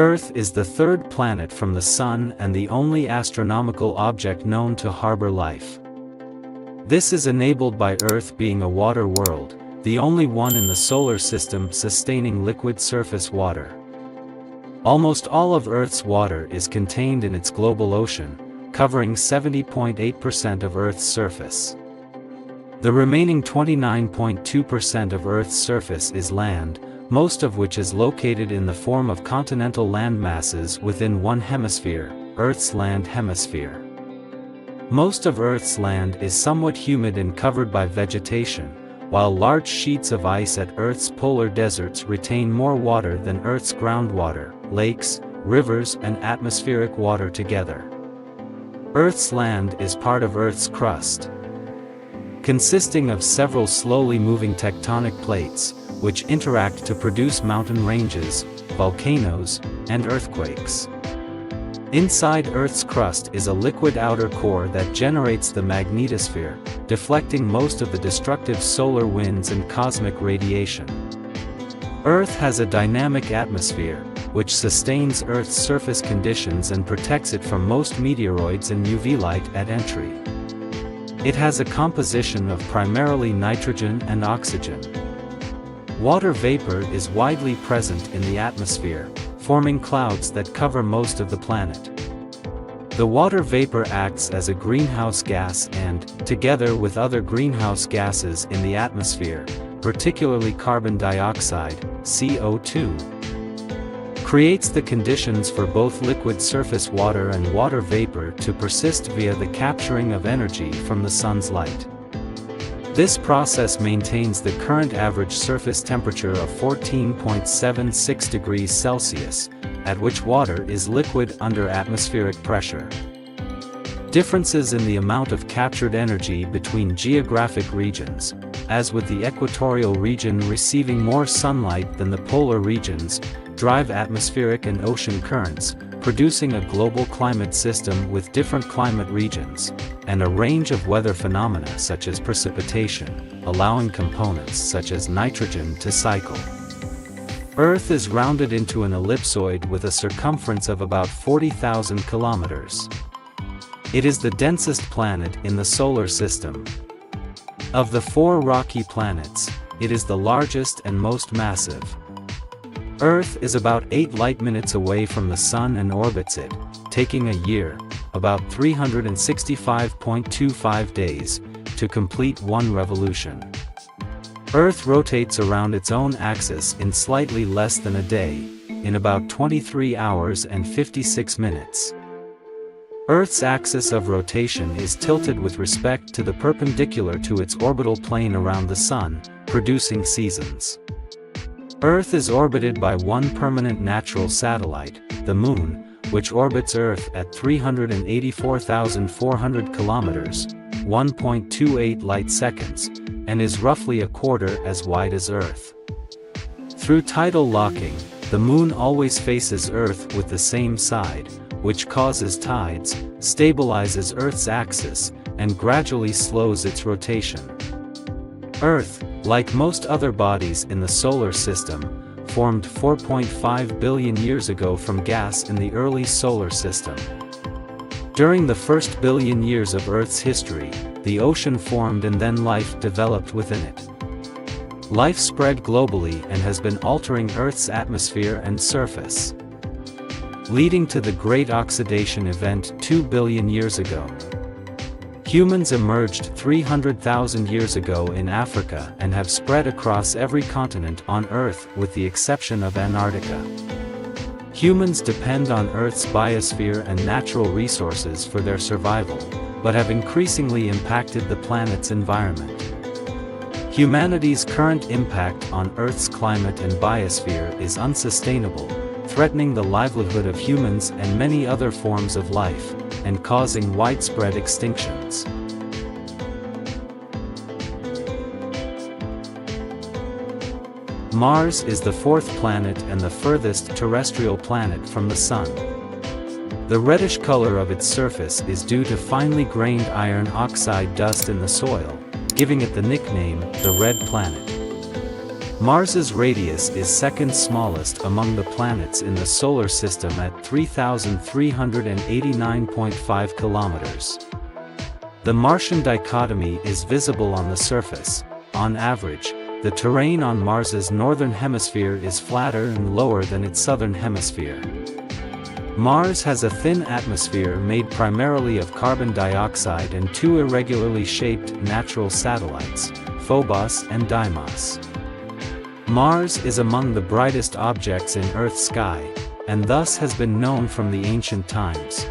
Earth is the third planet from the Sun and the only astronomical object known to harbor life. This is enabled by Earth being a water world, the only one in the solar system sustaining liquid surface water. Almost all of Earth's water is contained in its global ocean, covering 70.8% of Earth's surface. The remaining 29.2% of Earth's surface is land, most of which is located in the form of continental land masses within one hemisphere, Earth's land hemisphere. Most of Earth's land is somewhat humid and covered by vegetation, while large sheets of ice at Earth's polar deserts retain more water than Earth's groundwater, lakes, rivers and atmospheric water together. Earth's land is part of Earth's crust, consisting of several slowly moving tectonic plates, which interact to produce mountain ranges, volcanoes, and earthquakes. Inside Earth's crust is a liquid outer core that generates the magnetosphere, deflecting most of the destructive solar winds and cosmic radiation. Earth has a dynamic atmosphere, which sustains Earth's surface conditions and protects it from most meteoroids and UV light at entry. It has a composition of primarily nitrogen and oxygen. Water vapor is widely present in the atmosphere, forming clouds that cover most of the planet. The water vapor acts as a greenhouse gas and, together with other greenhouse gases in the atmosphere, particularly carbon dioxide, CO2, creates the conditions for both liquid surface water and water vapor to persist via the capturing of energy from the sun's light. This process maintains the current average surface temperature of 14.76 degrees Celsius, at which water is liquid under atmospheric pressure. Differences in the amount of captured energy between geographic regions, as with the equatorial region receiving more sunlight than the polar regions, drive atmospheric and ocean currents, producing a global climate system with different climate regions, and a range of weather phenomena such as precipitation, allowing components such as nitrogen to cycle. Earth is rounded into an ellipsoid with a circumference of about 40,000 kilometers. It is the densest planet in the solar system. Of the 4 rocky planets, it is the largest and most massive. Earth is about 8 light-minutes away from the Sun and orbits it, taking a year, about 365.25 days, to complete one revolution. Earth rotates around its own axis in slightly less than a day, in about 23 hours and 56 minutes. Earth's axis of rotation is tilted with respect to the perpendicular to its orbital plane around the Sun, producing seasons. Earth is orbited by one permanent natural satellite, the Moon, which orbits Earth at 384,400 kilometers, 1.28 light seconds, and is roughly a quarter as wide as Earth. Through tidal locking, the Moon always faces Earth with the same side, which causes tides, stabilizes Earth's axis, and gradually slows its rotation. Earth, like most other bodies in the solar system, formed 4.5 billion years ago from gas in the early solar system. During the first billion years of Earth's history, the ocean formed and then life developed within it. Life spread globally and has been altering Earth's atmosphere and surface, leading to the Great Oxidation Event 2 billion years ago. Humans emerged 300,000 years ago in Africa and have spread across every continent on Earth with the exception of Antarctica. Humans depend on Earth's biosphere and natural resources for their survival, but have increasingly impacted the planet's environment. Humanity's current impact on Earth's climate and biosphere is unsustainable, threatening the livelihood of humans and many other forms of life, and causing widespread extinctions. Mars is the 4th planet and the furthest terrestrial planet from the Sun. The reddish color of its surface is due to finely grained iron oxide dust in the soil, giving it the nickname, the Red Planet. Mars's radius is second smallest among the planets in the solar system at 3,389.5 kilometers. The Martian dichotomy is visible on the surface. On average, the terrain on Mars's northern hemisphere is flatter and lower than its southern hemisphere. Mars has a thin atmosphere made primarily of carbon dioxide and two irregularly shaped natural satellites, Phobos and Deimos. Mars is among the brightest objects in Earth's sky, and thus has been known from the ancient times.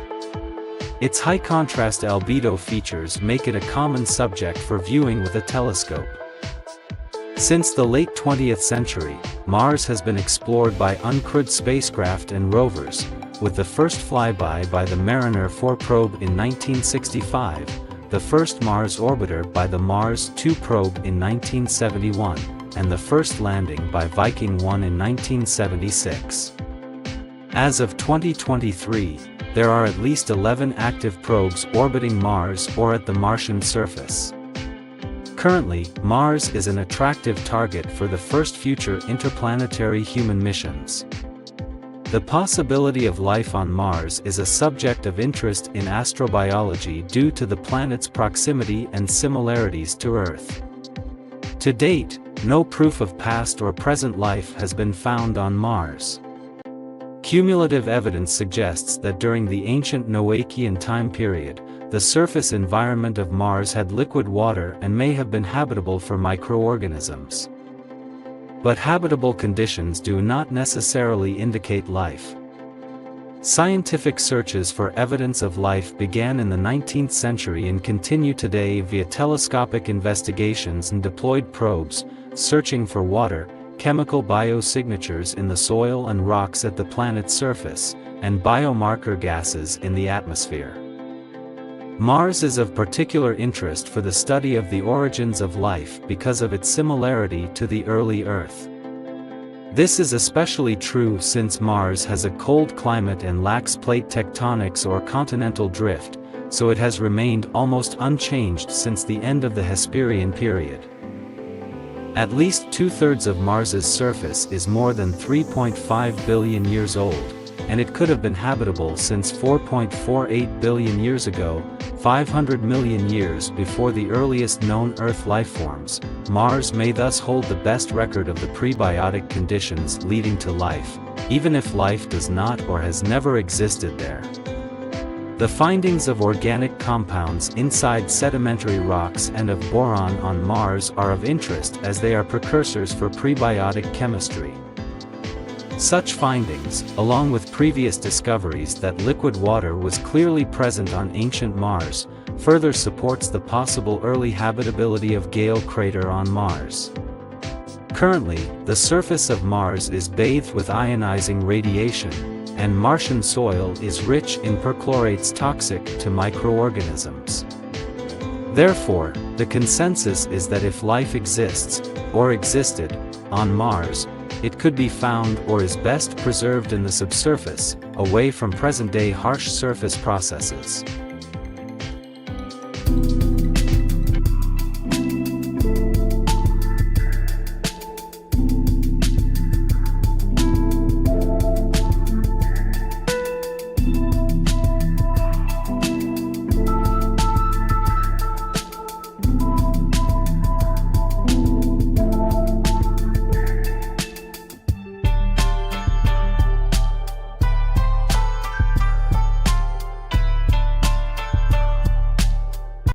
Its high-contrast albedo features make it a common subject for viewing with a telescope. Since the late 20th century, Mars has been explored by uncrewed spacecraft and rovers, with the first flyby by the Mariner 4 probe in 1965, the first Mars orbiter by the Mars 2 probe in 1971, and the first landing by Viking 1 in 1976. As of 2023, there are at least 11 active probes orbiting Mars or at the Martian surface. Currently, Mars is an attractive target for the first future interplanetary human missions. The possibility of life on Mars is a subject of interest in astrobiology due to the planet's proximity and similarities to Earth. To date, no proof of past or present life has been found on Mars. Cumulative evidence suggests that during the ancient Noachian time period, the surface environment of Mars had liquid water and may have been habitable for microorganisms. But habitable conditions do not necessarily indicate life. Scientific searches for evidence of life began in the 19th century and continue today via telescopic investigations and deployed probes, searching for water, chemical biosignatures in the soil and rocks at the planet's surface, and biomarker gases in the atmosphere. Mars is of particular interest for the study of the origins of life because of its similarity to the early Earth. This is especially true since Mars has a cold climate and lacks plate tectonics or continental drift, so it has remained almost unchanged since the end of the Hesperian period. At least two-thirds of Mars's surface is more than 3.5 billion years old, and it could have been habitable since 4.48 billion years ago, 500 million years before the earliest known Earth lifeforms. Mars may thus hold the best record of the prebiotic conditions leading to life, even if life does not or has never existed there. The findings of organic compounds inside sedimentary rocks and of boron on Mars are of interest as they are precursors for prebiotic chemistry. Such findings, along with previous discoveries that liquid water was clearly present on ancient Mars, further supports the possible early habitability of Gale crater on Mars. Currently, the surface of Mars is bathed with ionizing radiation, and Martian soil is rich in perchlorates toxic to microorganisms. Therefore, the consensus is that if life exists, or existed, on Mars, it could be found or is best preserved in the subsurface, away from present-day harsh surface processes.